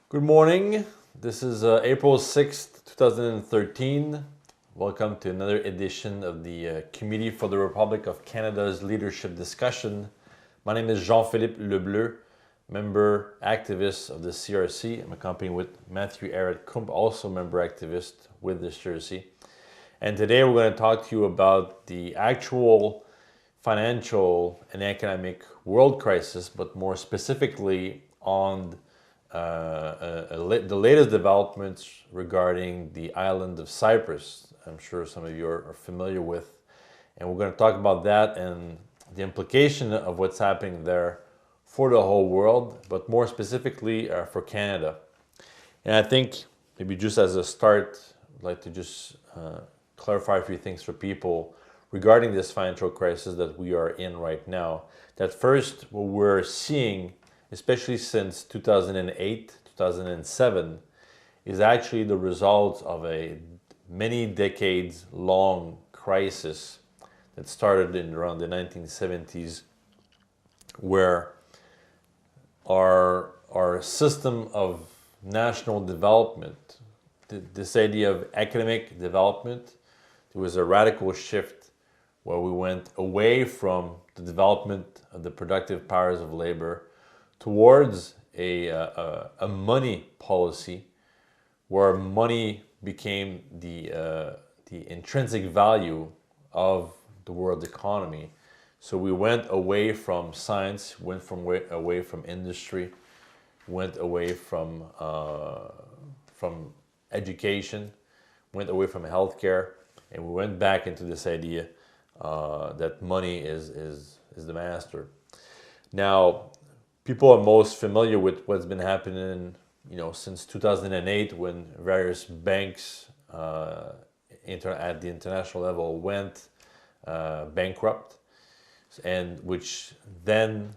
Good morning. This is April 6th, 2013. Welcome to another edition of the Committee for the Republic of Canada's Leadership Discussion. My name is Jean-Philippe Lebleu, member activist of the CRC. I'm accompanied with Matthew Arrett-Kump, also member activist with the CRC. And today we're going to talk to you about the actual financial and economic world crisis, but more specifically on the latest developments regarding the island of Cyprus. I'm sure some of you are familiar with. And we're going to talk about that and the implication of what's happening there for the whole world, but more specifically for Canada. And I think maybe just as a start, I'd like to just clarify a few things for people regarding this financial crisis that we are in right now. That first, what we're seeing, especially since 2008, 2007, is actually the result of a many decades long crisis that started in around the 1970s, where our system of national development, this idea of economic development, there was a radical shift where we went away from the development of the productive powers of labor towards a money policy where money became the intrinsic value of the world economy. So we went away from science, away from industry, went away from education, went away from healthcare, and we went back into this idea that money is the master. Now, people are most familiar with what's been happening, since 2008, when various banks at the international level went bankrupt, and which then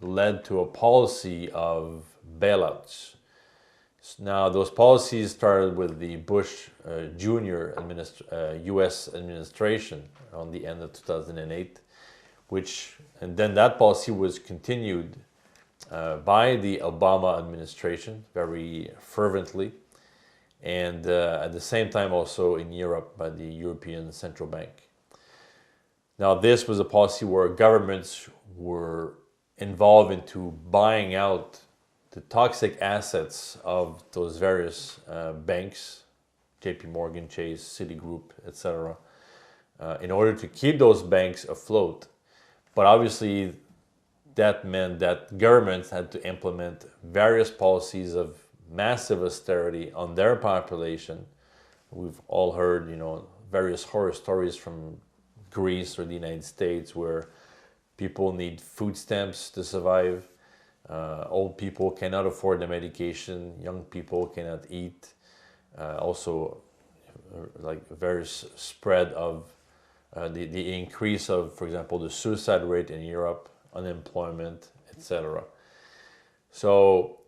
led to a policy of bailouts. Now, those policies started with the Bush Jr. U.S. administration on the end of 2008, and then that policy was continued by the Obama administration very fervently, and at the same time also in Europe by the European Central Bank. Now, this was a policy where governments were involved into buying out the toxic assets of those various banks, JP Morgan, Chase, Citigroup, etc., in order to keep those banks afloat. But obviously, that meant that governments had to implement various policies of massive austerity on their population. We've all heard, various horror stories from Greece or the United States where people need food stamps to survive. Old people cannot afford the medication. Young people cannot eat. Also, like various spread of the increase of, for example, the suicide rate in Europe, unemployment, etc. So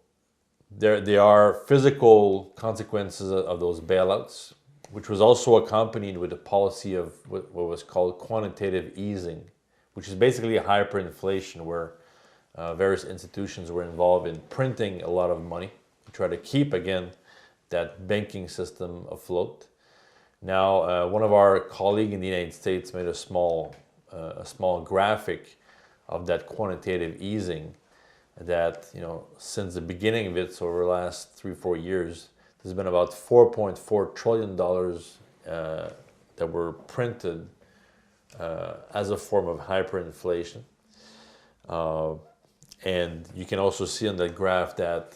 there are physical consequences of those bailouts, which was also accompanied with a policy of what was called quantitative easing, which is basically a hyperinflation where various institutions were involved in printing a lot of money to try to keep, again, that banking system afloat. Now, one of our colleagues in the United States made a small graphic of that quantitative easing that, since the beginning of it, so over the last 3-4 years, there's been about $4.4 trillion that were printed as a form of hyperinflation. And you can also see on that graph that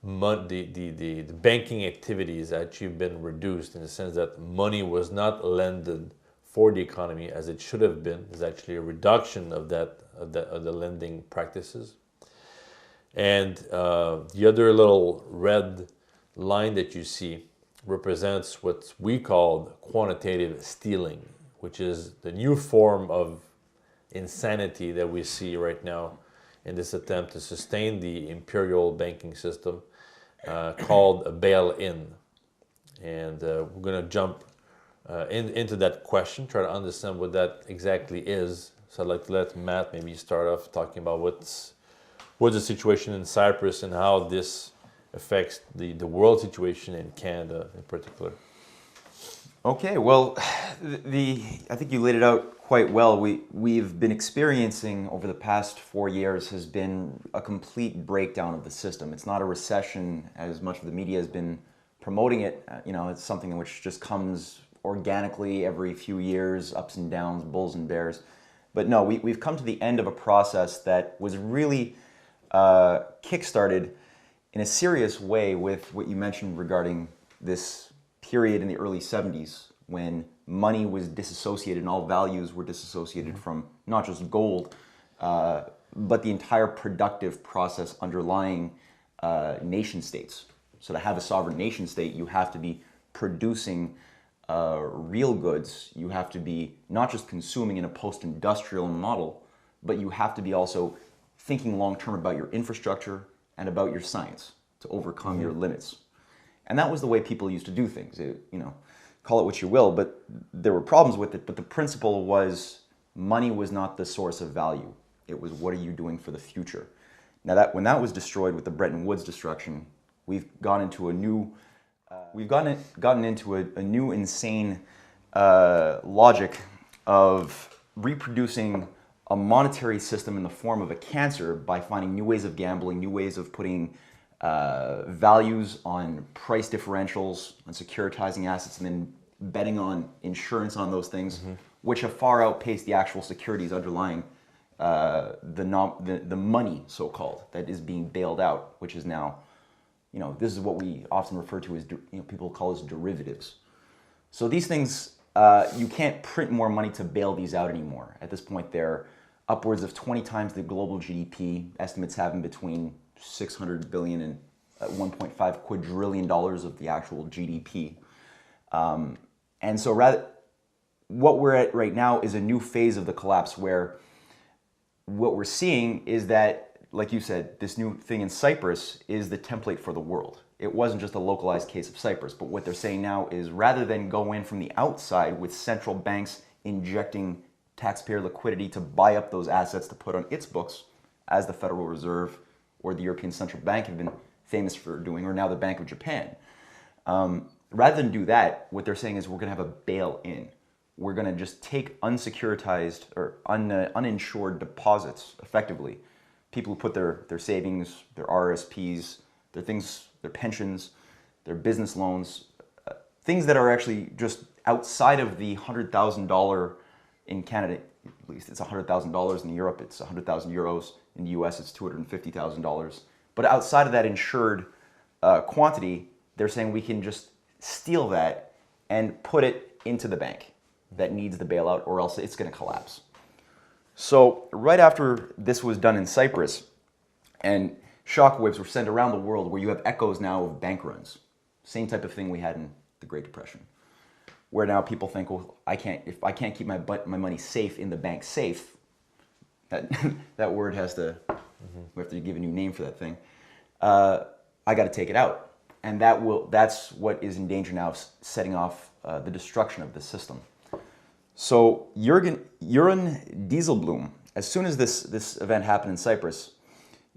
the banking activities actually been reduced, in the sense that money was not lended for the economy as it should have been. There's actually a reduction of the lending practices. And the other little red line that you see represents what we call quantitative stealing, which is the new form of insanity that we see right now in this attempt to sustain the imperial banking system, called a bail-in. And we're going to jump into that question, try to understand what that exactly is. So I'd like to let Matt maybe start off talking about what's the situation in Cyprus and how this affects the world situation in Canada in particular? Okay, well, I think you laid it out quite well. We've been experiencing over the past 4 years has been a complete breakdown of the system. It's not a recession as much of the media has been promoting it. It's something which just comes organically every few years, ups and downs, bulls and bears. But no, we've come to the end of a process that was really kickstarted in a serious way with what you mentioned regarding this period in the early 70s when money was disassociated and all values were disassociated from not just gold, but the entire productive process underlying nation states. So to have a sovereign nation state, you have to be producing real goods. You have to be not just consuming in a post-industrial model, but you have to be also thinking long-term about your infrastructure and about your science to overcome your limits. And that was the way people used to do things. Call it what you will, but there were problems with it. But the principle was money was not the source of value. It was what are you doing for the future. Now when that was destroyed with the Bretton Woods destruction, we've gone into a new, gotten into a new insane logic of reproducing a monetary system in the form of a cancer by finding new ways of gambling, new ways of putting values on price differentials, on securitizing assets, and then betting on insurance on those things, which have far outpaced the actual securities underlying the money, so-called, that is being bailed out, which is now, this is what we often refer to as, people call as derivatives. So these things, you can't print more money to bail these out anymore. At this point, they're upwards of 20 times the global GDP. Estimates have them between 600 billion and 1.5 quadrillion dollars of the actual GDP. And so what we're at right now is a new phase of the collapse where what we're seeing is that, like you said, this new thing in Cyprus is the template for the world. It wasn't just a localized case of Cyprus, but what they're saying now is rather than go in from the outside with central banks injecting taxpayer liquidity to buy up those assets to put on its books, as the Federal Reserve or the European Central Bank have been famous for doing, or now the Bank of Japan. Rather than do that, what they're saying is we're going to have a bail-in. We're going to just take unsecuritized or uninsured deposits, effectively. People who put their savings, their RSPs, their pensions, their business loans, things that are actually just outside of the $100,000 in Canada. At least it's $100,000. In Europe, it's 100,000 euros. In the US, it's $250,000. But outside of that insured quantity, they're saying we can just steal that and put it into the bank that needs the bailout, or else it's going to collapse. So right after this was done in Cyprus, and shockwaves were sent around the world where you have echoes now of bank runs. Same type of thing we had in the Great Depression, where now people think, well, if I can't keep my money safe in the bank safe, that word has to, we have to give a new name for that thing. I got to take it out. And that's what is in danger now of setting off the destruction of the system. So Jeroen Dijsselbloem, as soon as this event happened in Cyprus,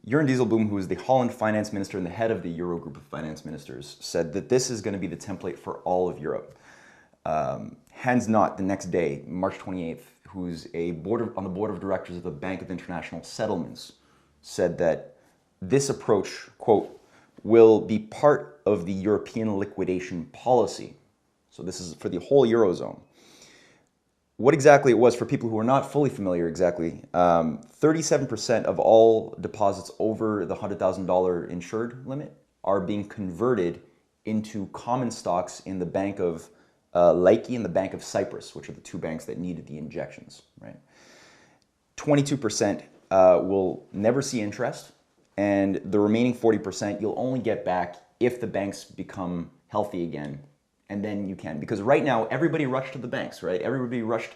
Jeroen Dijsselbloem, who is the Holland finance minister and the head of the Euro group of finance ministers, said that this is going to be the template for all of Europe. Hans Knott, the next day, March 28th, who's on the board of directors of the Bank of International Settlements, said that this approach, quote, will be part of the European liquidation policy. So this is for the whole Eurozone. What exactly it was, for people who are not fully familiar exactly, 37% of all deposits over the $100,000 insured limit are being converted into common stocks in the Bank of Laiki and the Bank of Cyprus, which are the two banks that needed the injections. Right? 22% will never see interest, and the remaining 40% you'll only get back if the banks become healthy again. And then you can, because right now everybody rushed to the banks, right? Everybody rushed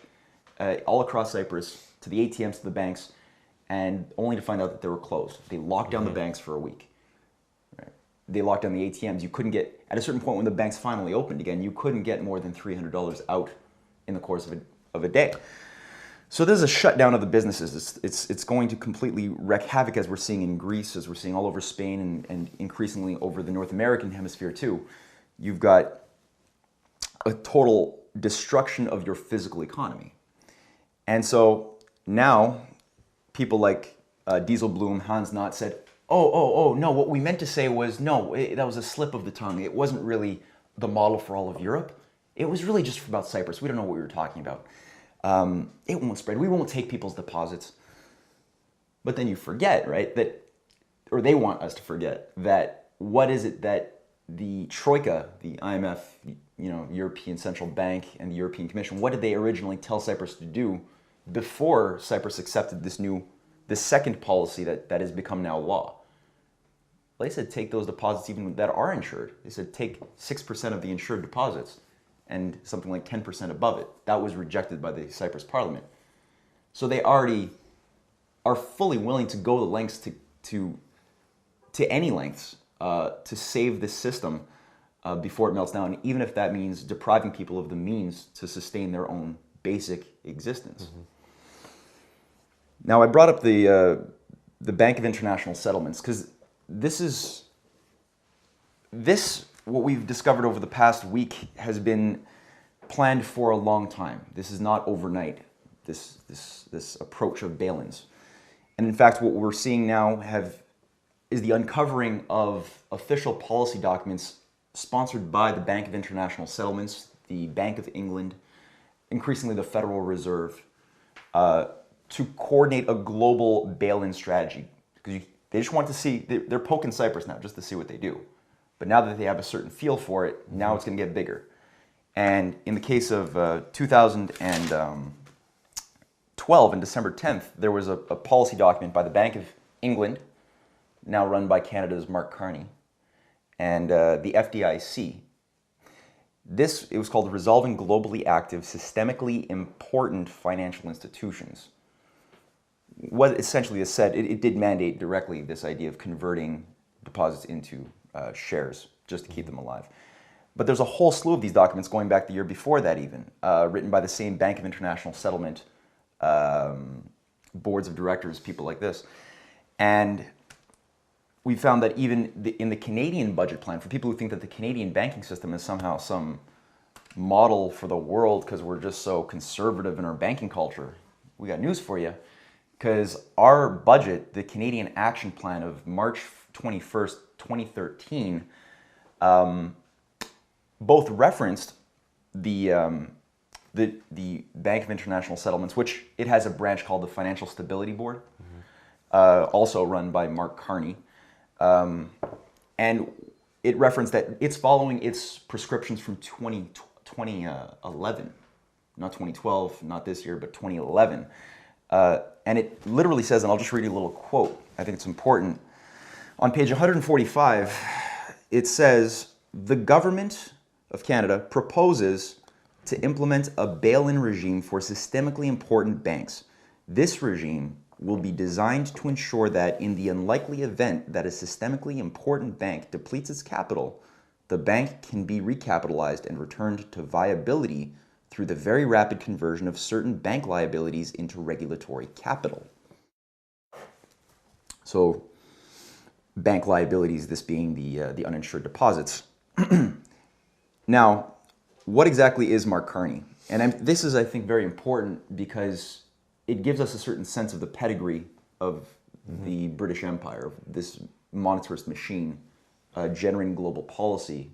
all across Cyprus to the ATMs, to the banks, and only to find out that they were closed. They locked down the banks for a week. Right? They locked down the ATMs. You couldn't get, at a certain point when the banks finally opened again, you couldn't get more than $300 out in the course of a day. So there's a shutdown of the businesses. It's going to completely wreak havoc, as we're seeing in Greece, as we're seeing all over Spain, and increasingly over the North American hemisphere too. You've got a total destruction of your physical economy. And so now people like Dieselblum, Hans Knott said, no, what we meant to say was, no, that was a slip of the tongue. It wasn't really the model for all of Europe. It was really just about Cyprus. We don't know what we were talking about. It won't spread. We won't take people's deposits. But then you forget, right, that, or they want us to forget, that what is it that the Troika, the IMF, European Central Bank, and the European Commission, what did they originally tell Cyprus to do before Cyprus accepted this second policy that has become now law? Well, they said take those deposits even that are insured. They said take 6% of the insured deposits and something like 10% above it. That was rejected by the Cyprus parliament. So they already are fully willing to go the lengths to any lengths to save this system before it melts down, even if that means depriving people of the means to sustain their own basic existence. Mm-hmm. Now, I brought up the Bank of International Settlements because what we've discovered over the past week has been planned for a long time. This is not overnight, this approach of bail-ins. And in fact, what we're seeing now is the uncovering of official policy documents sponsored by the Bank of International Settlements, the Bank of England, increasingly the Federal Reserve, to coordinate a global bail-in strategy. Because they just want to see, they're poking Cyprus now just to see what they do. But now that they have a certain feel for it, now it's going to get bigger. And in the case of 2012, on December 10th, there was a policy document by the Bank of England, now run by Canada's Mark Carney, and the FDIC. It was called Resolving Globally Active, Systemically Important Financial Institutions. What essentially is said, it did mandate directly this idea of converting deposits into shares, just to keep them alive. But there's a whole slew of these documents going back the year before that even, written by the same Bank of International Settlement boards of directors, people like this. And we found that even in the Canadian budget plan, for people who think that the Canadian banking system is somehow some model for the world because we're just so conservative in our banking culture, we got news for you. Because our budget, the Canadian Action Plan of March 21st, 2013, both referenced the Bank of International Settlements, which it has a branch called the Financial Stability Board, also run by Mark Carney. And it referenced that it's following its prescriptions from 2011, not 2012, not this year, but 2011. And it literally says, and I'll just read you a little quote, I think it's important. On page 145, it says, the government of Canada proposes to implement a bail-in regime for systemically important banks. This regime will be designed to ensure that in the unlikely event that a systemically important bank depletes its capital, the bank can be recapitalized and returned to viability through the very rapid conversion of certain bank liabilities into regulatory capital. So, bank liabilities, this being the uninsured deposits. Now, what exactly is Mark Carney? And this is, I think, very important because it gives us a certain sense of the pedigree of the British Empire, of this monetarist machine generating global policy.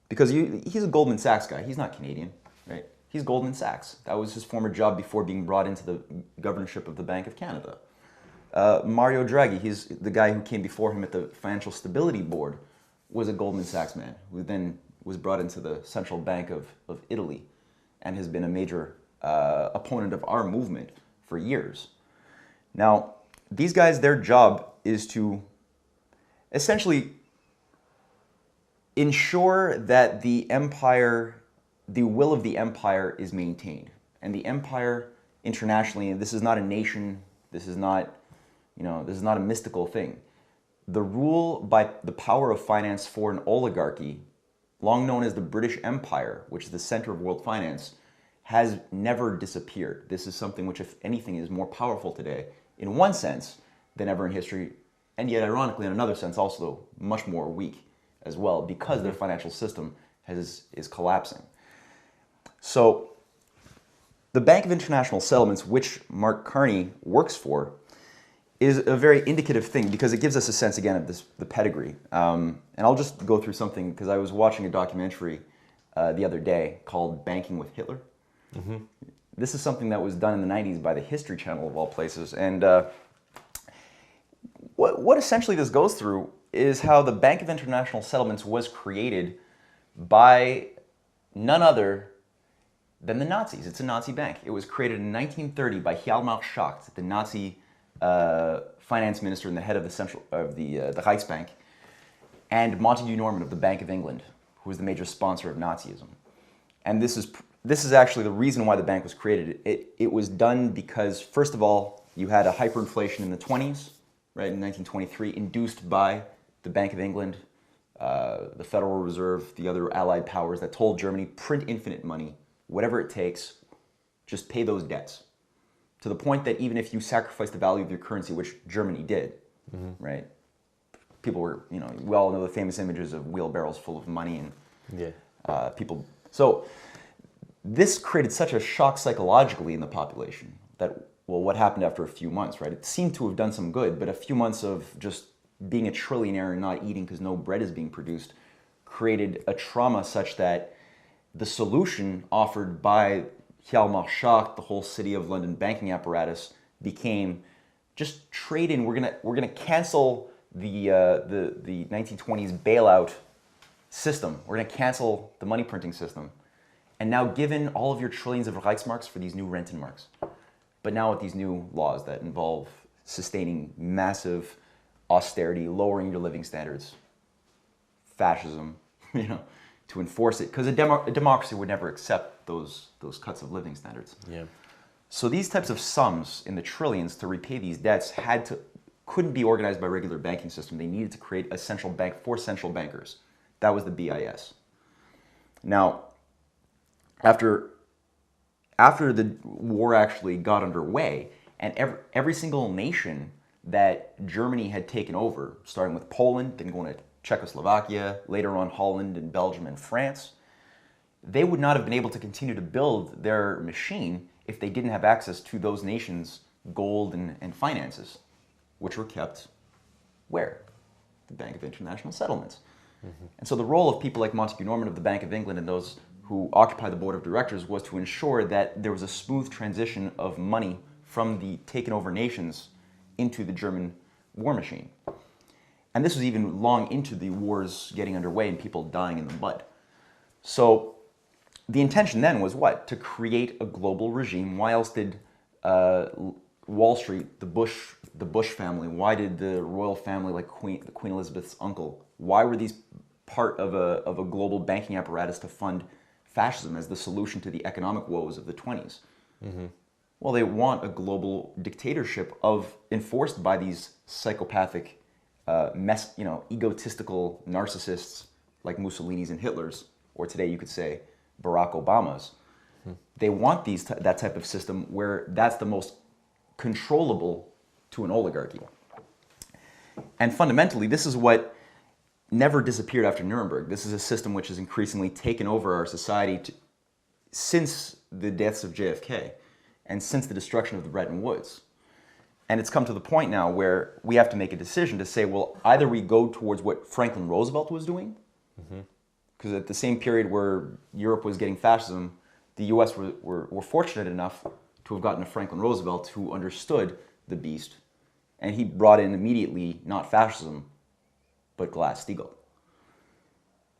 Because he's a Goldman Sachs guy. He's not Canadian, right? He's Goldman Sachs. That was his former job before being brought into the governorship of the Bank of Canada. Mario Draghi, he's the guy who came before him at the Financial Stability Board, was a Goldman Sachs man, who then was brought into the Central Bank of Italy and has been a major opponent of our movement for years. Now, these guys, their job is to essentially ensure that the will of the empire is maintained. And the empire internationally, and this is not a nation, this is not a mystical thing. The rule by the power of finance for an oligarchy, long known as the British Empire, which is the center of world finance, has never disappeared. This is something which, if anything, is more powerful today in one sense than ever in history, and yet ironically in another sense also much more weak as well, because their financial system is collapsing. So the Bank of International Settlements, which Mark Carney works for, is a very indicative thing because it gives us a sense again of the pedigree. And I'll just go through something because I was watching a documentary the other day called Banking with Hitler. This is something that was done in the 90s by the History Channel of all places. And what essentially this goes through is how the Bank of International Settlements was created by none other than the Nazis. It's a Nazi bank. It was created in 1930 by Hjalmar Schacht, the Nazi finance minister and the head of the Reichsbank, and Montague Norman of the Bank of England, who was the major sponsor of Nazism. And this is actually the reason why the bank was created. It was done because, first of all, you had a hyperinflation in the 20s, right, in 1923, induced by the Bank of England, the Federal Reserve, the other allied powers that told Germany, print infinite money, whatever it takes, just pay those debts. To the point that even if you sacrifice the value of your currency, which Germany did, right? People were, we all know the famous images of wheelbarrows full of money and people. So this created such a shock psychologically in the population that, well, what happened after a few months, right? It seemed to have done some good, but a few months of just being a trillionaire and not eating because no bread is being produced created a trauma such that the solution offered by Hjalmar Schacht, the whole City of London banking apparatus, became just trade in. We're gonna cancel the 1920s bailout system. We're gonna cancel the money printing system, and now give in all of your trillions of Reichsmarks for these new Rentenmarks. But now with these new laws that involve sustaining massive austerity, lowering your living standards, fascism, to enforce it, because a democracy would never accept those cuts of living standards. Yeah. So these types of sums in the trillions to repay these debts couldn't be organized by regular banking system. They needed to create a central bank for central bankers. That was the BIS. Now, after the war actually got underway, and every single nation that Germany had taken over, starting with Poland, then going to Czechoslovakia, later on Holland and Belgium and France, they would not have been able to continue to build their machine if they didn't have access to those nations' gold and finances, which were kept where? The Bank of International Settlements. And so the role of people like Montague Norman of the Bank of England and those who occupy the board of directors was to ensure that there was a smooth transition of money from the taken over nations into the German war machine. And this was even long into the wars getting underway and people dying in the mud. So the intention then was what? To create a global regime. Why else did Wall Street, the Bush family, why did the royal family like Queen Elizabeth's uncle, why were these part of a global banking apparatus to fund fascism as the solution to the economic woes of the 20s? Well, they want a global dictatorship enforced by these psychopathic, egotistical narcissists like Mussolini's and Hitler's, or today you could say Barack Obama's. They want that type of system where that's the most controllable to an oligarchy. And fundamentally, this is what never disappeared after Nuremberg. This is a system which has increasingly taken over our society since the deaths of JFK and since the destruction of the Bretton Woods. And it's come to the point now where we have to make a decision to say, well, either we go towards what Franklin Roosevelt was doing, because at the same period where Europe was getting fascism, the US were fortunate enough to have gotten a Franklin Roosevelt who understood the beast, and he brought in immediately not fascism, but Glass-Steagall.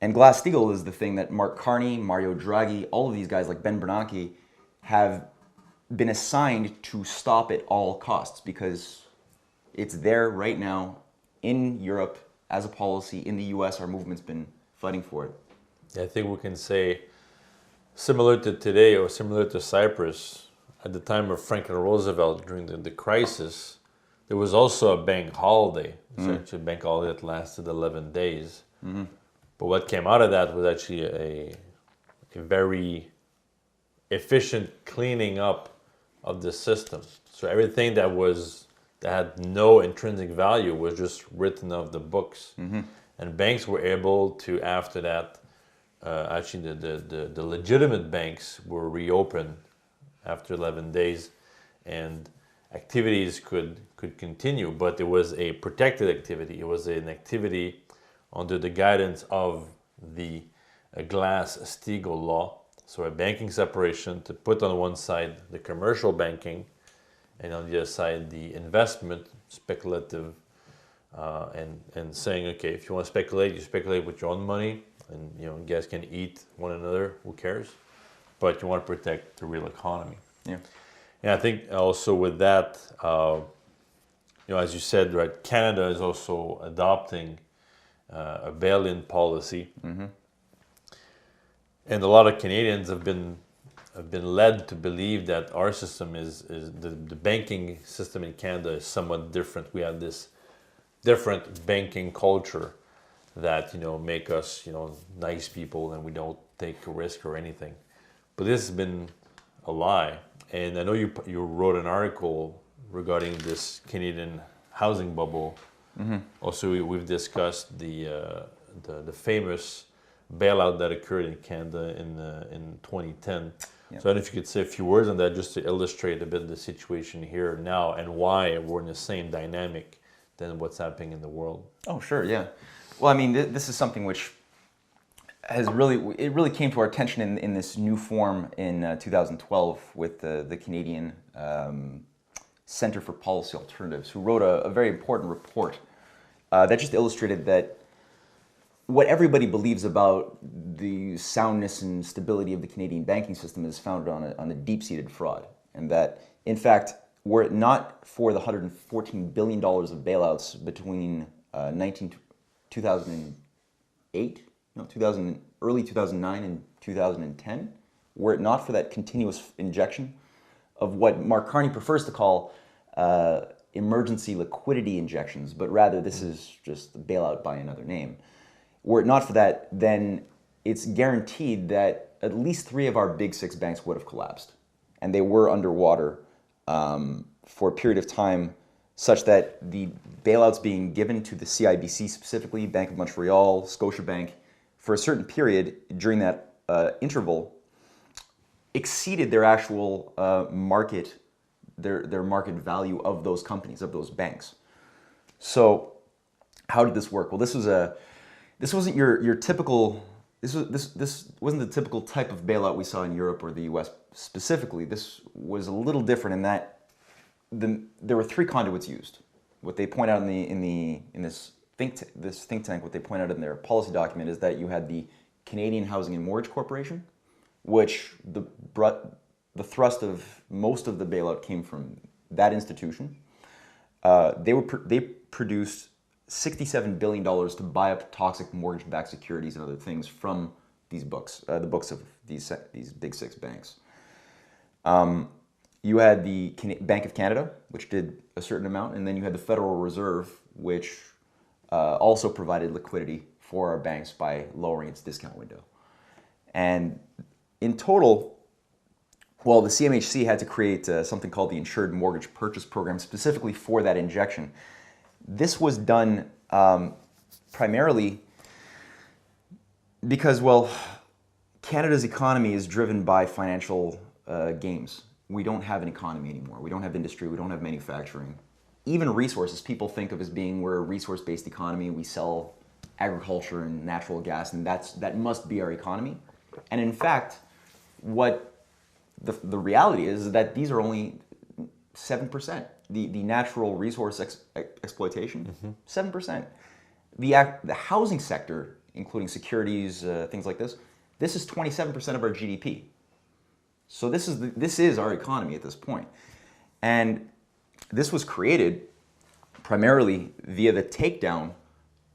And Glass-Steagall is the thing that Mark Carney, Mario Draghi, all of these guys like Ben Bernanke have been assigned to stop at all costs, because it's there right now in Europe as a policy. In the US, our movement's been fighting for it. Yeah, I think we can say similar to today or similar to Cyprus, at the time of Franklin Roosevelt during the crisis, there was also a bank holiday. It's actually a bank holiday that lasted 11 days. But what came out of that was actually a very efficient cleaning up of the system. So everything that had no intrinsic value was just written off the books, and banks were able to, after that, actually the legitimate banks were reopened after 11 days, and activities could continue, but it was a protected activity. It was an activity under the guidance of the Glass-Steagall law. So a banking separation to put on one side the commercial banking, and on the other side the investment, speculative, and saying, okay, if you want to speculate, you speculate with your own money, and you guys can eat one another. Who cares? But you want to protect the real economy. Yeah. And I think also with that, as you said, right, Canada is also adopting a bail-in policy, and a lot of Canadians have been led to believe that our system is the banking system in Canada is somewhat different. We have this different banking culture that make us nice people, and we don't take a risk or anything. But this has been a lie. And I know you wrote an article regarding this Canadian housing bubble. Also, we've discussed the famous bailout that occurred in Canada in 2010. Yep. So I don't know if you could say a few words on that, just to illustrate a bit the situation here now and why we're in the same dynamic than what's happening in the world. Oh, sure, yeah. Well, I mean, this is something which really came to our attention in this new form in 2012 with the Canadian Center for Policy Alternatives, who wrote a very important report that just illustrated that what everybody believes about the soundness and stability of the Canadian banking system is founded on a deep-seated fraud, and that, in fact, were it not for the $114 billion of bailouts between 2008, early 2009 and 2010, were it not for that continuous injection of what Mark Carney prefers to call emergency liquidity injections, but rather this is just the bailout by another name. Were it not for that, then it's guaranteed that at least 3 of our big 6 banks would have collapsed. And they were underwater for a period of time such that the bailouts being given to the CIBC specifically, Bank of Montreal, Scotiabank, for a certain period during that interval, exceeded their actual market value of those companies, of those banks. So how did this work? Well, this wasn't your typical. This wasn't the typical type of bailout we saw in Europe or the U.S. specifically. This was a little different in that there were 3 conduits used. What they point out in this think tank, what they point out in their policy document is that you had the Canadian Housing and Mortgage Corporation, which the thrust of most of the bailout came from that institution. They produced $67 billion to buy up toxic mortgage-backed securities and other things from these books, the books of these big 6 banks. You had the Bank of Canada, which did a certain amount, and then you had the Federal Reserve, which also provided liquidity for our banks by lowering its discount window. And in total, well, the CMHC had to create something called the Insured Mortgage Purchase Program specifically for that injection. This was done primarily because, well, Canada's economy is driven by financial games. We don't have an economy anymore. We don't have industry. We don't have manufacturing. Even resources, people think of as being we're a resource-based economy. We sell agriculture and natural gas, and that must be our economy. And in fact, what the reality is that these are only 7%. The natural resource exploitation, 7%. The housing sector, including securities, things like this is 27% of our GDP. So this is our economy at this point. And this was created primarily via the takedown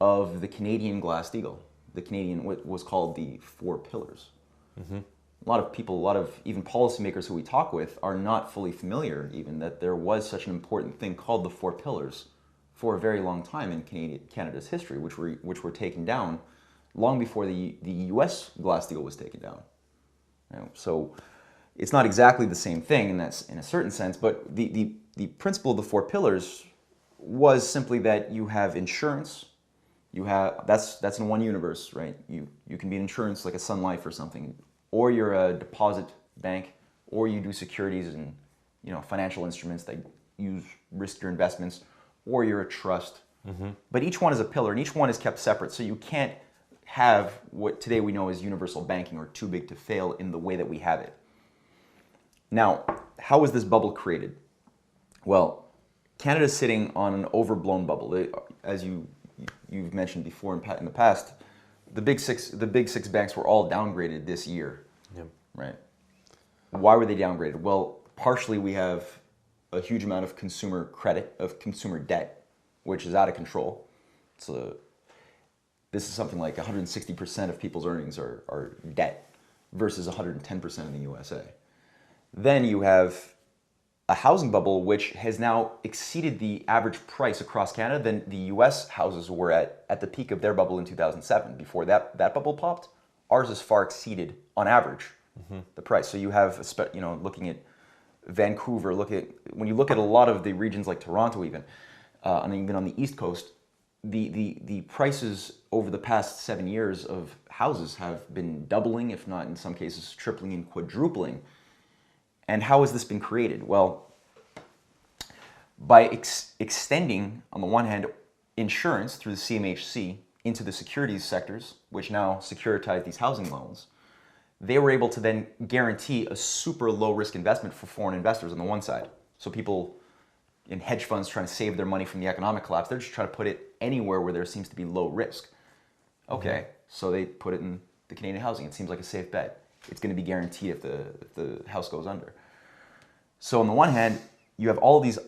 of the Canadian Glass-Steagall, what was called the 4 pillars. A lot of people, even policymakers who we talk with are not fully familiar even that there was such an important thing called the 4 pillars for a very long time in Canada's history, which were taken down long before the U.S. Glass-Steagall was taken down. So It's not exactly the same thing, and that's in a certain sense, but the principle of the four pillars was simply that you have insurance, you have that's in one universe, right? You can be an insurance like a Sun Life or something, or you're a deposit bank, or you do securities and financial instruments that use riskier investments, or you're a trust. But each one is a pillar, and each one is kept separate, so you can't have what today we know as universal banking or too big to fail in the way that we have it. Now, how was this bubble created? Well, Canada's sitting on an overblown bubble. As you've mentioned before in the past, the big six banks were all downgraded this year. Yep. Right? Why were they downgraded? Well, partially we have a huge amount of consumer credit, of consumer debt, which is out of control. So this is something like 160% of people's earnings are debt versus 110% in the USA. Then you have a housing bubble which has now exceeded the average price across Canada than the US houses were at the peak of their bubble in 2007. Before that bubble popped, ours has far exceeded, on average, the price. So you have, looking at Vancouver, when you look at a lot of the regions like Toronto even, and even on the East Coast, the prices over the past 7 years of houses have been doubling, if not in some cases tripling and quadrupling. And how has this been created? Well, by extending, on the one hand, insurance through the CMHC into the securities sectors, which now securitize these housing loans, they were able to then guarantee a super low risk investment for foreign investors on the one side. So people in hedge funds trying to save their money from the economic collapse, they're just trying to put it anywhere where there seems to be low risk. Okay, so they put it in the Canadian housing. It seems like a safe bet. It's going to be guaranteed if the house goes under. So on the one hand, you have all these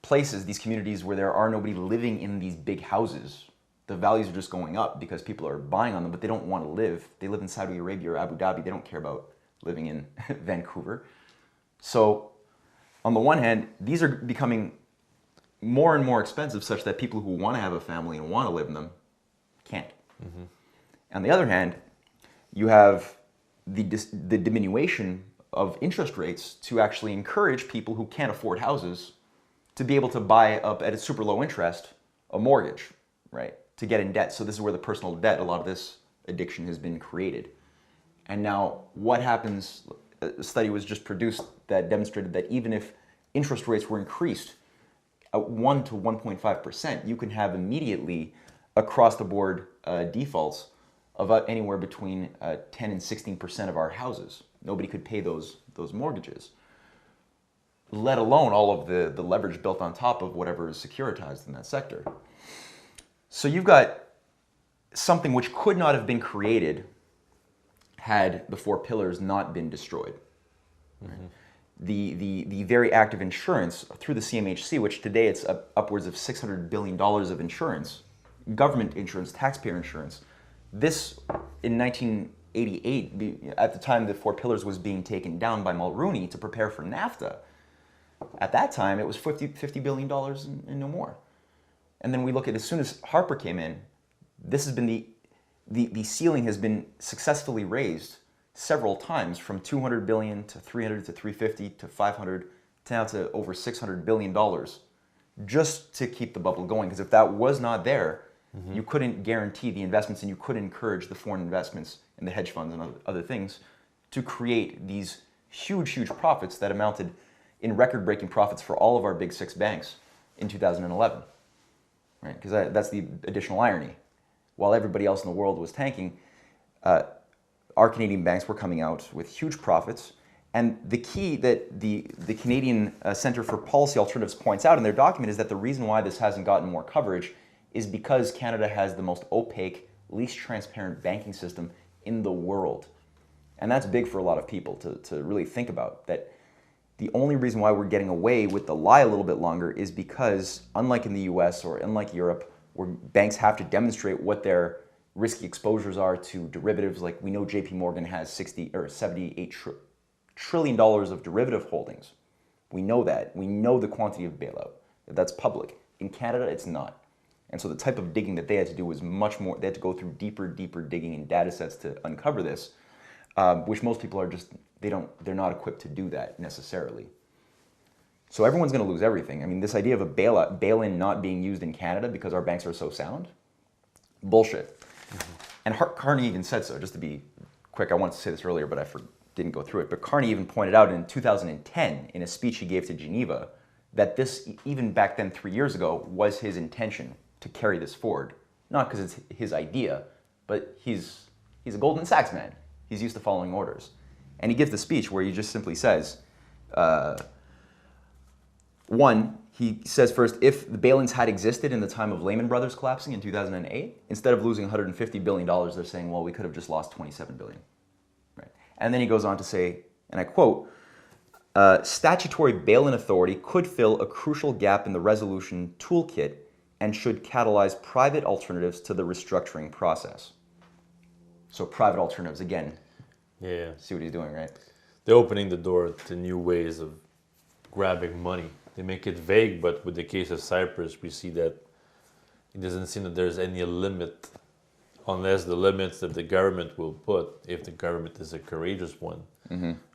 places, these communities where there are nobody living in these big houses. The values are just going up because people are buying on them, but they don't want to live. They live in Saudi Arabia or Abu Dhabi. They don't care about living in Vancouver. So on the one hand, these are becoming more and more expensive such that people who want to have a family and want to live in them can't. On the other hand, you have the diminution of interest rates to actually encourage people who can't afford houses to be able to buy up at a super low interest a mortgage, right, to get in debt. So this is where the personal debt, a lot of this addiction has been created. And now what happens, a study was just produced that demonstrated that even if interest rates were increased at 1 to 1.5%, you can have immediately across the board defaults of anywhere between 10 and 16% of our houses. Nobody could pay those mortgages, let alone all of the leverage built on top of whatever is securitized in that sector. So you've got something which could not have been created had the four pillars not been destroyed. Right? The very active insurance through the CMHC, which today it's upwards of $600 billion of insurance, government insurance, taxpayer insurance. This, in 1988, at the time the four pillars was being taken down by Mulroney to prepare for NAFTA, at that time it was $50 billion and no more. And then we look at, as soon as Harper came in, this has been the ceiling has been successfully raised several times, from 200 billion to 300 to 350 to 500 to now to over $600 billion, just to keep the bubble going. Because if that was not there, you couldn't guarantee the investments and you couldn't encourage the foreign investments in the hedge funds and other things to create these huge, huge profits that amounted in record-breaking profits for all of our big six banks in 2011. Right? Because that's the additional irony. While everybody else in the world was tanking, our Canadian banks were coming out with huge profits. And the key that the Canadian Centre for Policy Alternatives points out in their document is that the reason why this hasn't gotten more coverage is because Canada has the most opaque, least transparent banking system in the world. And that's big for a lot of people to really think about, that the only reason why we're getting away with the lie a little bit longer is because, unlike in the US or unlike Europe, where banks have to demonstrate what their risky exposures are to derivatives, like we know JP Morgan has 60 or $78 trillion of derivative holdings. We know that. We know the quantity of bailout. That's public. In Canada, it's not. And so the type of digging that they had to do was much more, they had to go through deeper digging in data sets to uncover this, which most people are just they're not equipped to do that necessarily. So everyone's going to lose everything. I mean, this idea of a bail-in not being used in Canada because our banks are so sound, bullshit. And Carney even said so. Just to be quick, I wanted to say this earlier, but didn't go through it. But Carney even pointed out in 2010, in a speech he gave to Geneva, that this, even back then 3 years ago, was his intention to carry this forward. Not because it's his idea, but he's a Goldman Sachs man. He's used to following orders. And he gives the speech where he just simply says, one, he says first, if the bail-ins had existed in the time of Lehman Brothers collapsing in 2008, instead of losing $150 billion, they're saying, well, we could have just lost $27 billion. Right? And then he goes on to say, and I quote, statutory bail-in authority could fill a crucial gap in the resolution toolkit and should catalyze private alternatives to the restructuring process. So private alternatives, again, Yeah. see what he's doing, right? They're opening the door to new ways of grabbing money. They make it vague, but with the case of Cyprus, we see that it doesn't seem that there's any limit, unless the limits that the government will put, if the government is a courageous one.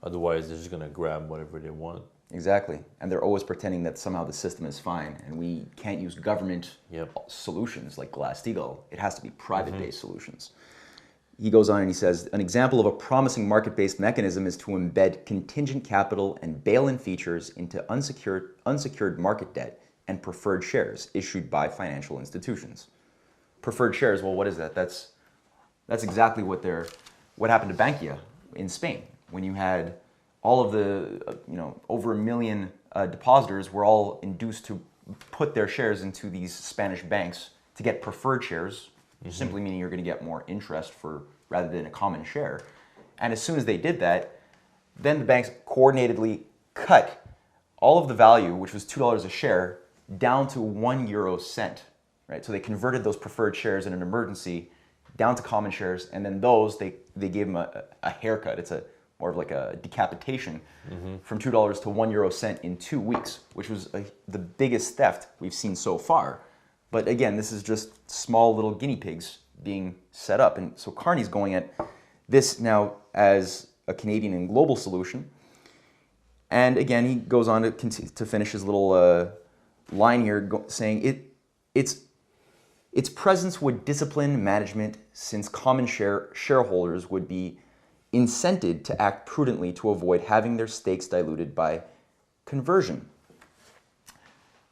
Otherwise, they're just going to grab whatever they want. Exactly. And they're always pretending that somehow the system is fine and we can't use government solutions like Glass-Steagall. It has to be private-based solutions. He goes on and he says, an example of a promising market-based mechanism is to embed contingent capital and bail-in features into unsecured market debt and preferred shares issued by financial institutions. Preferred shares, well, what is that? That's exactly what happened to Bankia in Spain, when you had all of the, over 1 million depositors were all induced to put their shares into these Spanish banks to get preferred shares, simply meaning you're going to get more interest rather than a common share. And as soon as they did that, then the banks coordinatedly cut all of the value, which was $2 a share, down to 1 euro cent. Right? So they converted those preferred shares in an emergency down to common shares, and then those, they gave them a haircut. It's more of like a decapitation from $2 to 1 euro cent in 2 weeks, which was the biggest theft we've seen so far. But again, this is just small little guinea pigs being set up. And so Carney's going at this now as a Canadian and global solution. And again, he goes on to finish his little line here, saying its presence would discipline management, since common shareholders would be incented to act prudently to avoid having their stakes diluted by conversion.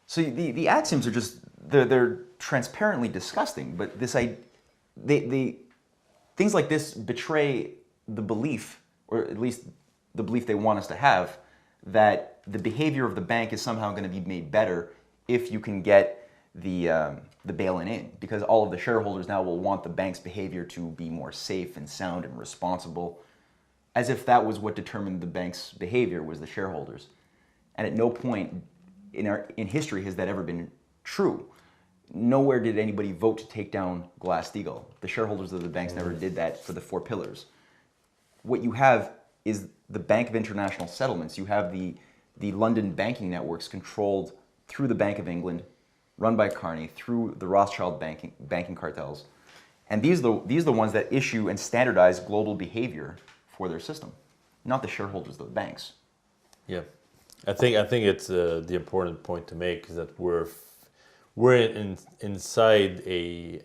So the axioms are just, they're transparently disgusting, but things like this betray the belief, or at least the belief they want us to have, that the behavior of the bank is somehow going to be made better if you can get the bail-in in, because all of the shareholders now will want the bank's behavior to be more safe and sound and responsible, as if that was what determined the bank's behavior, was the shareholders. And at no point in history has that ever been true. Nowhere did anybody vote to take down Glass-Steagall. The shareholders of the banks never did that for the 4 pillars. What you have is the Bank of International Settlements. You have the London banking networks controlled through the Bank of England, run by Carney, through the Rothschild banking cartels. And these are the ones that issue and standardize global behavior for their system, not the shareholders of the banks. Yeah, I think it's the important point to make is that we're inside a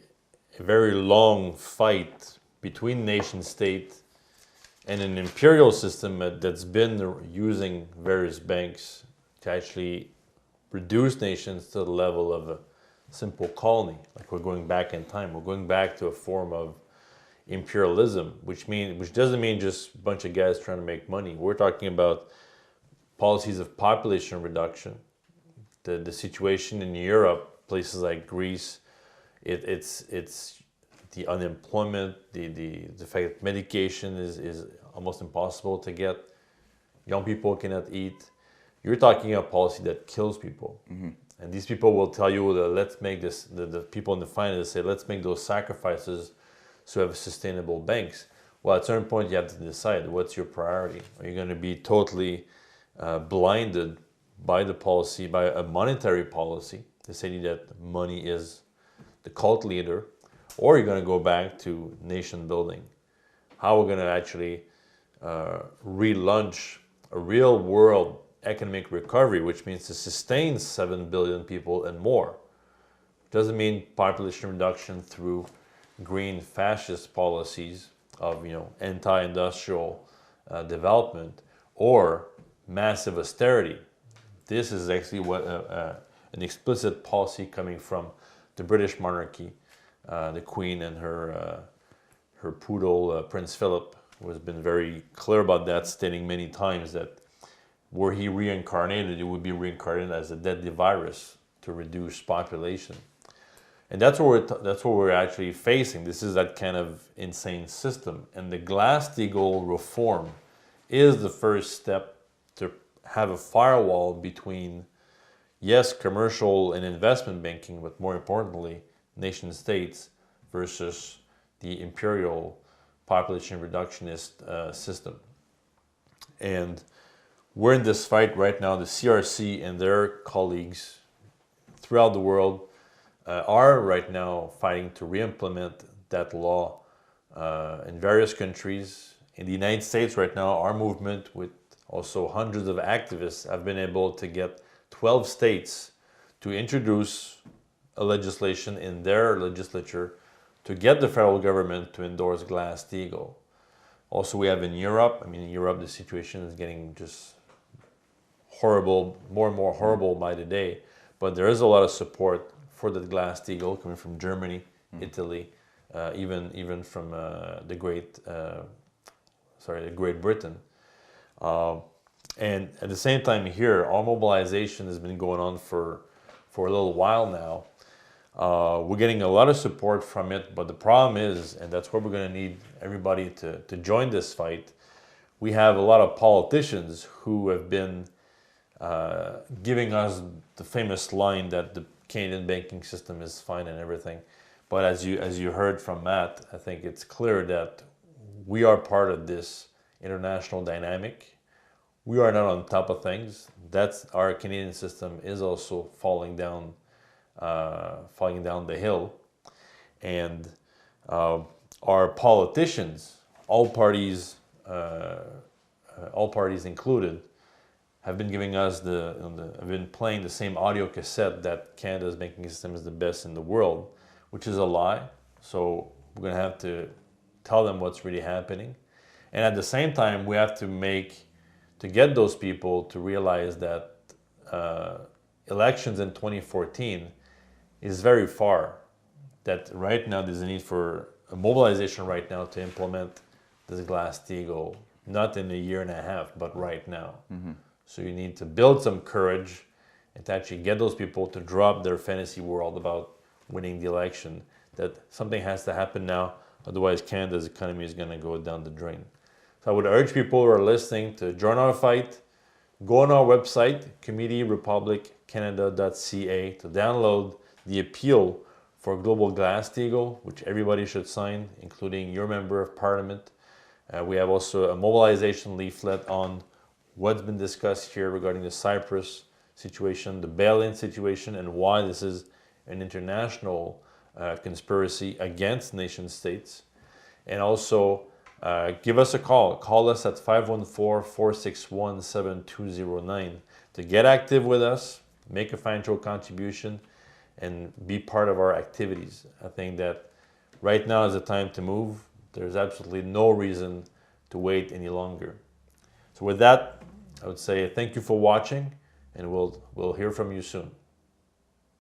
very long fight between nation state and an imperial system that's been using various banks to actually reduce nations to the level of a simple colony. Like, we're going back in time. We're going back to a form of imperialism, which doesn't mean just a bunch of guys trying to make money. We're talking about policies of population reduction. The situation in Europe, places like Greece, it's the unemployment, the fact that medication is almost impossible to get. Young people cannot eat. You're talking a policy that kills people. And these people will tell you that let's make this, the people in the finance say, let's make those sacrifices so have sustainable banks. Well, at a certain point, you have to decide what's your priority. Are you going to be totally blinded by the policy, by a monetary policy, to say that money is the cult leader, or are you going to go back to nation building? How we're going to actually relaunch a real world economic recovery, which means to sustain 7 billion people and more. Doesn't mean population reduction through green fascist policies of anti-industrial development or massive austerity. This is actually what an explicit policy coming from the British monarchy, the Queen and her poodle Prince Philip, who has been very clear about that, stating many times that were he reincarnated, it would be reincarnated as a deadly virus to reduce population. And that's what we're actually facing. This is that kind of insane system. And the Glass-Steagall reform is the first step to have a firewall between, yes, commercial and investment banking, but more importantly, nation states versus the imperial population reductionist system. And we're in this fight right now. The CRC and their colleagues throughout the world are right now fighting to re-implement that law in various countries. In the United States right now, our movement with also hundreds of activists have been able to get 12 states to introduce a legislation in their legislature to get the federal government to endorse Glass-Steagall. Also, we have in Europe, in Europe the situation is getting just horrible, more and more horrible by the day, but there is a lot of support for the Glass-Steagall coming from Germany, Italy, even from the Great Britain. And at the same time here, our mobilization has been going on for a little while now. We're getting a lot of support from it, but the problem is, and that's where we're going to need everybody to join this fight, we have a lot of politicians who have been giving us the famous line that the Canadian banking system is fine and everything. But as you heard from Matt, I think it's clear that we are part of this international dynamic. We are not on top of things. That's our Canadian system is also falling down the hill, and our politicians, all parties included, have been giving us have been playing the same audio cassette that Canada's banking system is the best in the world, which is a lie. So we're going to have to tell them what's really happening. And at the same time, we have to get those people to realize that elections in 2014 is very far. That right now there's a need for a mobilization right now to implement this Glass-Steagall, not in a year and a half, but right now. Mm-hmm. So you need to build some courage and to actually get those people to drop their fantasy world about winning the election, that something has to happen now, otherwise Canada's economy is going to go down the drain. So I would urge people who are listening to join our fight, go on our website, committeerepubliccanada.ca, to download the appeal for Global Glass-Steagall, which everybody should sign, including your member of parliament. We have also a mobilization leaflet on what's been discussed here regarding the Cyprus situation, the bail-in situation, and why this is an international conspiracy against nation states. And also give us a call. Call us at 514-461-7209 to get active with us, make a financial contribution, and be part of our activities. I think that right now is the time to move. There's absolutely no reason to wait any longer. So with that, I would say thank you for watching, and we'll hear from you soon.